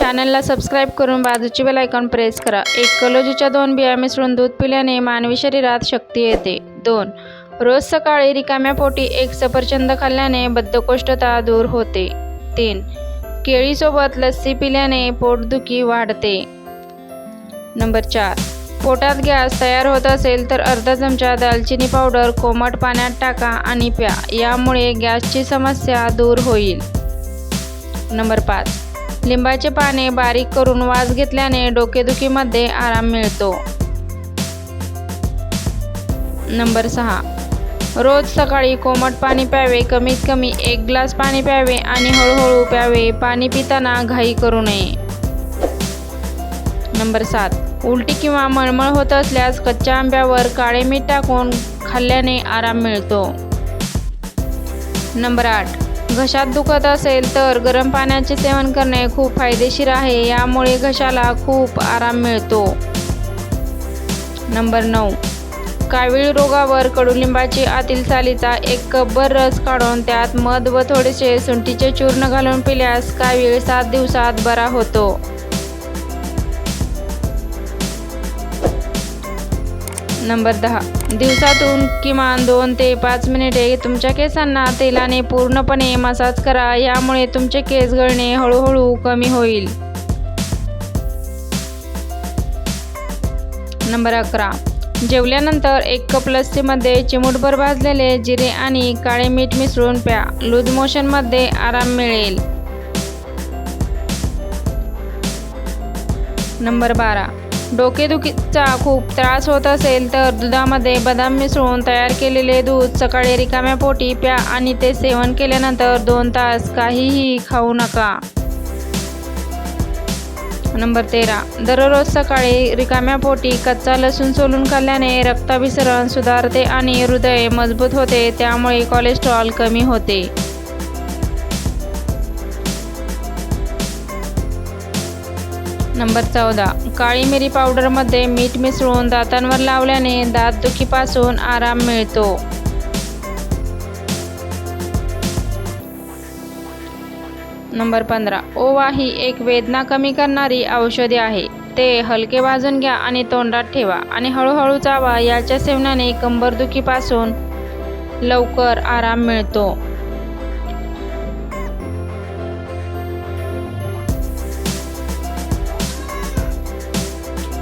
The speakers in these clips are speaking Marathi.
चॅनलला सबस्क्राईब करून बाजूची बेल आयकॉन प्रेस करा। 1 कलोजीच्या 2 बिया मिसळून दूध पिल्याने मानवी शरीरात शक्ती येते। 2 रोज सकाळी रिकाम्या पोटी 1 सफरचंद खाल्ल्याने बद्धकोष्ठता दूर होते। 3 केळीसोबत लस्सी पिल्याने पोटदुखी वाढते। नंबर 4 पोटात गॅस तयार होत असेल तर अर्धा चमचा दालचिनी पावडर कोमट पाण्यात टाका आणि प्या, यामुळे गॅसची समस्या दूर होईल। नंबर 5 लिंबाचे पाने बारीक करून वास घेतल्याने डोकेदुखीमध्ये आराम मिळतो। नंबर 6 रोज सकाळी कोमट पाणी प्यावे, कमीत कमी 1 ग्लास पाणी प्यावे आणि हळूहळू प्यावे। पाणी पिताना घाई करू नये। नंबर 7 उलटी किंवा मळमळ होत असल्यास कच्च्या आंब्यावर काळे मीठ टाकून खाल्ल्याने आराम मिळतो। नंबर 8 घशात दुखत असेल तर गरम पाण्याचे सेवन करणे खूप फायदेशीर आहे, यामुळे घशाला खूप आराम मिळतो। नंबर 9 कावीळ रोगावर कडुलिंबाची आतील सालीचा 1 कपभर रस काढून त्यात मध व थोडेसे सुंठीचे चूर्ण घालून पिल्यास कावीळ 7 दिवसात बरा होतो। नंबर 10 दिवसातून किमान 2 ते 5 मिनिटे तुमच्या केसांना तेलाने पूर्णपणे मसाज करा, यामुळे तुमचे केस गळणे हळूहळू कमी होईल। नंबर 11 जेवल्यानंतर 1 कप लस्सीमध्ये चिमूटभर भाजलेले जिरे आणि काळे मीठ मिसळून प्या, लूज मोशनमध्ये आराम मिळेल। नंबर 12 डोकेदुखीचा खूप त्रास होत असेल तर दुधामध्ये बदाम मिसळून तयार केलेले दूध सकाळी रिकाम्या पोटी प्या आणि ते सेवन केल्यानंतर 2 तास काहीही खाऊ नका। नंबर 13 दररोज सकाळी रिकाम्या पोटी कच्चा लसूण सोलून खाल्ल्याने रक्ताभिसरण सुधारते आणि हृदय मजबूत होते, त्यामुळे कोलेस्ट्रॉल कमी होते। नंबर 14 काळी मिरी पावडरमध्ये मीठ मिसळून दातांवर लावल्याने दातदुखीपासून आराम मिळतो। नंबर 15 ओवा ही एक वेदना कमी करणारी औषधी आहे। ते हलके भाजून घ्या आणि तोंडात ठेवा आणि हळूहळू चावा, याच्या सेवनाने कंबरदुखीपासून लवकर आराम मिळतो।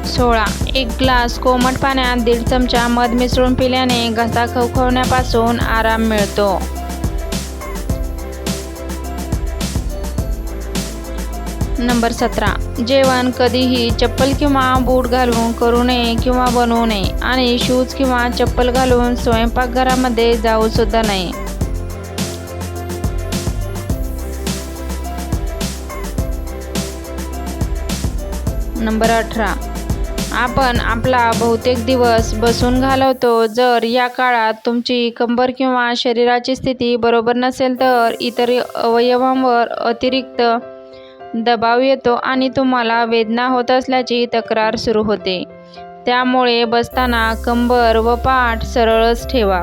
16 1 ग्लास कोमट पाण्यात 1.5 चमचा मध मिसळून पिल्याने घसा खवखवण्यापासून आराम मिळतो। नंबर 17 जेवण कधीही चप्पल किंवा बूट घालून करू नये किंवा बनवू नये आणि शूज किंवा चप्पल घालून स्वयंपाकघरामध्ये जाऊ सुद्धा नये। नंबर 18 आपण आपला बहुतेक दिवस बसून घालवतो। जर या काळात तुमची कंबर किंवा शरीराची स्थिती बरोबर नसेल तर इतर अवयवांवर अतिरिक्त दबाव येतो आणि तुम्हाला वेदना होत असल्याची तक्रार सुरू होते। त्यामुळे बसताना कंबर व पाठ सरळच ठेवा।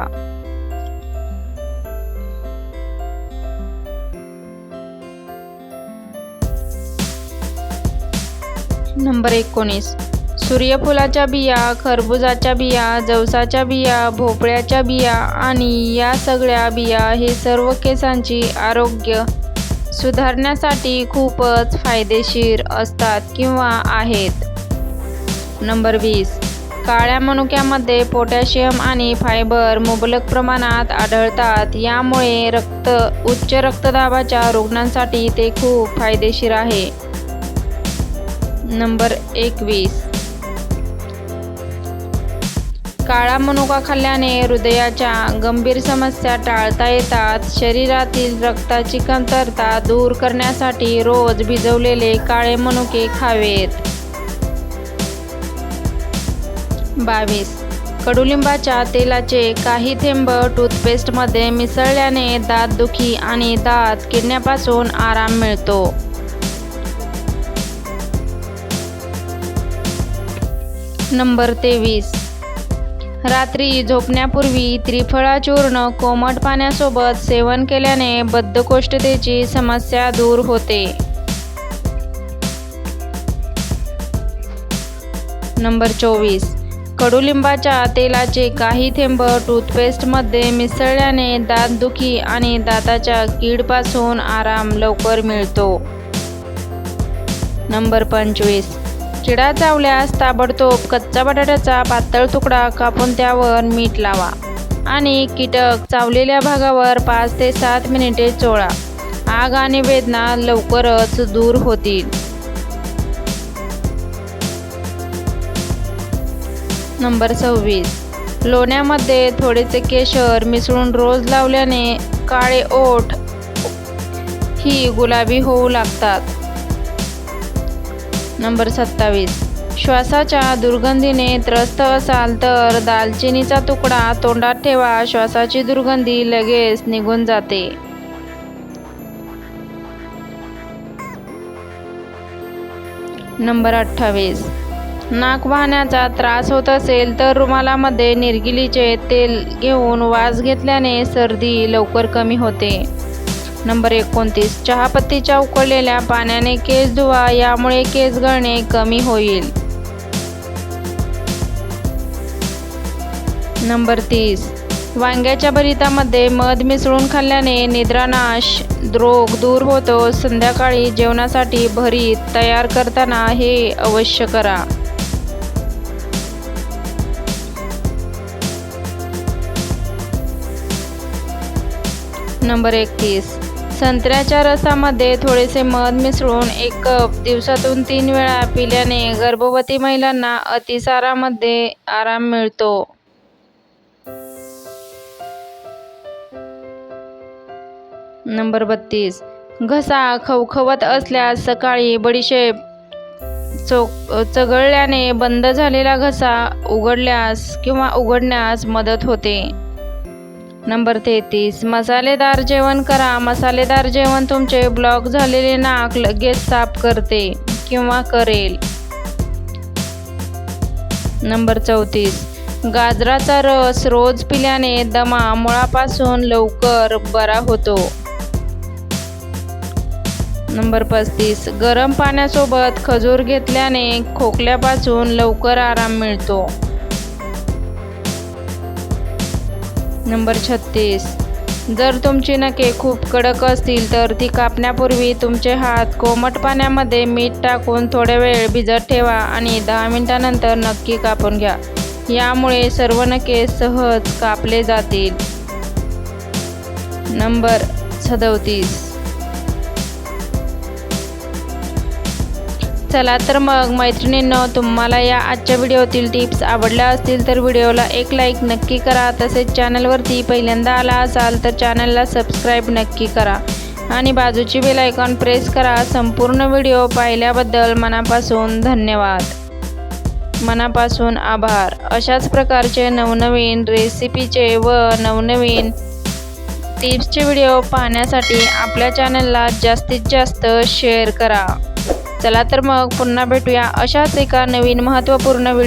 नंबर 19 सूर्यफुलाच्या बिया, खरबुजाच्या बिया, जवसाच्या बिया, भोपळ्याच्या बिया आणि या सगळ्या बिया हे सर्व केसांची आरोग्य सुधारण्यासाठी खूपच फायदेशीर असतात किंवा आहेत। नंबर 20 काळ्या मनुक्यामध्ये पोटॅशियम आणि फायबर मुबलक प्रमाणात आढळतात, यामुळे उच्च रक्तदाबाच्या रुग्णांसाठी ते खूप फायदेशीर आहे। नंबर 21 काळा मनुका खाल्ल्याने हृदयाच्या गंभीर समस्या टाळता येतात। शरीरातील रक्ताची कमतरता दूर करण्यासाठी रोज भिजवलेले काळे मनुके खावेत। 22 कडुलिंबाच्या तेलाचे काही थेंब टूथपेस्टमध्ये मिसळल्याने दातदुखी आणि दात किडण्यापासून आराम मिळतो। नंबर 23 रात्री झोपण्यापूर्वी त्रिफळा चूर्ण कोमट पाण्यासोबत सेवन केल्याने बद्धकोष्ठतेची समस्या दूर होते। नंबर 24. कडुलिंबाच्या तेलाचे काही थेंब टूथपेस्टमध्ये मिसळल्याने दातदुखी आणि दाताच्या कीडपासून आराम लवकर मिळतो. नंबर 25. किडा चावल्यास ताबडतोब कच्चा बटाट्याचा पातळ तुकडा कापून त्यावर मीठ लावा आणि कीटक चावलेल्या भागावर 5 ते 7 मिनिटे चोळा. आग आणि वेदना लवकरच दूर होतील. नंबर 26. लोण्यामध्ये थोडेसे केशर मिसळून रोज लावल्याने काळे ओठ ही गुलाबी होऊ लागतात. नंबर 27. श्वासाच्या दुर्गंधीने त्रस्त असाल तर दालचिनीचा तुकडा तोंडात ठेवा. श्वासाची दुर्गंधी लगेच निघून जाते. नंबर 28. नाक वाहण्याचा त्रास होत असेल तर रुमालामध्ये निर्गिलीचे तेल घेऊन वास घेतल्याने सर्दी लवकर कमी होते. नंबर 29. चहापत्तीच्या उकळलेल्या पाण्याने केस धुवा, यामुळे केस गळणे कमी होईल. नंबर 30. वांग्याच्या भरितामध्ये मध मिसळून खाल्ल्याने निद्रानाश रोग दूर होतो. संध्याकाळी जेवणासाठी भरीत तयार करताना हे अवश्य करा. नंबर 31. संत्र्याच्या रसामध्ये थोडेसे मध मिसळून 1 कप दिवसातून 3 वेळा पिल्याने गर्भवती महिलांना अतिसारामध्ये आराम मिळतो. नंबर 32. घसा खवखवत असल्यास सकाळी बडीशेप चघळल्याने बंद झालेला घसा उघडण्यास मदत होते. नंबर 33. मसालेदार जेवण करा. मसालेदार जेवण तुमचे ब्लॉक झालेले नाक लगेच साफ करते किंवा करेल. नंबर 34. गाजराचा रस रोज पिल्याने दमा मुळापासून लवकर बरा होतो. नंबर 35. गरम पाण्यासोबत खजूर घेतल्याने खोकल्यापासून लवकर आराम मिळतो. नंबर 36. जर तुमची नखे खूप कडक असतील तर ती कापण्यापूर्वी तुमचे हात कोमट पाण्यामध्ये मीठ टाकून थोडा वेळ भिजत ठेवा आणि 10 मिनिटांनंतर नक्की कापून घ्या. यामुळे सर्व नखे सहज कापले जातील. नंबर 37. चला तर मग मैत्रिणींनो, तुम्हाला या आजच्या व्हिडिओतील टिप्स आवडल्या असतील तर व्हिडिओला एक लाईक नक्की करा. तसेच चॅनलवरती पहिल्यांदा आला असाल तर चॅनलला सबस्क्राईब नक्की करा आणि बाजूची बेल आयकॉन प्रेस करा. संपूर्ण व्हिडिओ पाहिल्याबद्दल मनापासून धन्यवाद. मनापासून आभार. अशाच प्रकारचे नवनवीन रेसिपीचे व नवनवीन टिप्सचे व्हिडिओ पाहण्यासाठी आपल्या चॅनलला जास्तीत जास्त शेअर करा. चला तर मग पुन्हा भेटूया अशाच एका नवीन महत्त्वपूर्ण व्हिडिओ